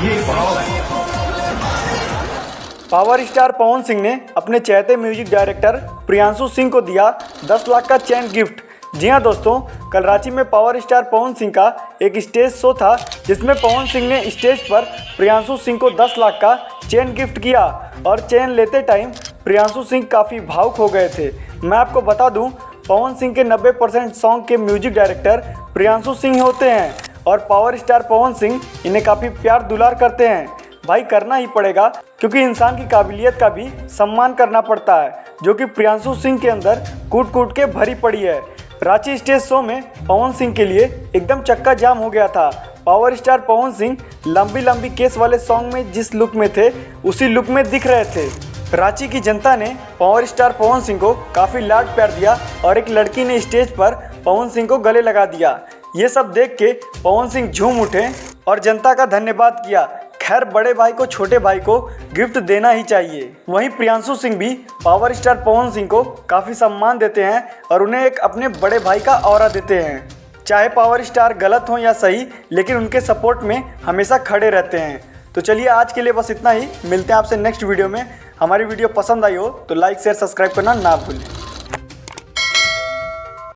ये पावर है। Power star Pawan Singh ने अपने चहेते म्यूजिक डायरेक्टर प्रियांशु सिंह को दिया 10 लाख का चैन गिफ्ट। जी हां दोस्तों, कल रांची में पावर स्टार पवन सिंह का एक स्टेज शो था जिसमें पवन सिंह ने स्टेज पर प्रियांशु सिंह को 10 लाख का चैन गिफ्ट किया और चैन लेते टाइम प्रियांशु सिंह काफ़ी भावुक हो गए थे। मैं आपको बता दूं, पवन सिंह के 90% सॉन्ग के म्यूजिक डायरेक्टर प्रियांशु सिंह होते हैं और पावर स्टार पवन सिंह इन्हें काफ़ी प्यार दुलार करते हैं। भाई करना ही पड़ेगा क्योंकि इंसान की काबिलियत का भी सम्मान करना पड़ता है, जो कि प्रियांशु सिंह के अंदर कूट कूट के भरी पड़ी है। रांची स्टेज शो में पवन सिंह के लिए एकदम चक्का जाम हो गया था। पावर स्टार पवन सिंह लंबी लंबी केस वाले सॉन्ग में जिस लुक में थे उसी लुक में दिख रहे थे। रांची की जनता ने पावर स्टार पवन सिंह को काफ़ी लाड प्यार दिया और एक लड़की ने स्टेज पर पवन सिंह को गले लगा दिया। ये सब देख के पवन सिंह झूम उठे और जनता का धन्यवाद किया। खैर, बड़े भाई को छोटे भाई को गिफ्ट देना ही चाहिए। वहीं प्रियांशु सिंह भी पावर स्टार पवन सिंह को काफ़ी सम्मान देते हैं और उन्हें एक अपने बड़े भाई का ऑरा देते हैं। चाहे पावर स्टार गलत हो या सही, लेकिन उनके सपोर्ट में हमेशा खड़े रहते हैं। तो चलिए आज के लिए बस इतना ही। मिलते हैं आपसे नेक्स्ट वीडियो में। हमारी वीडियो पसंद आई हो तो लाइक शेयर सब्सक्राइब करना ना भूलें।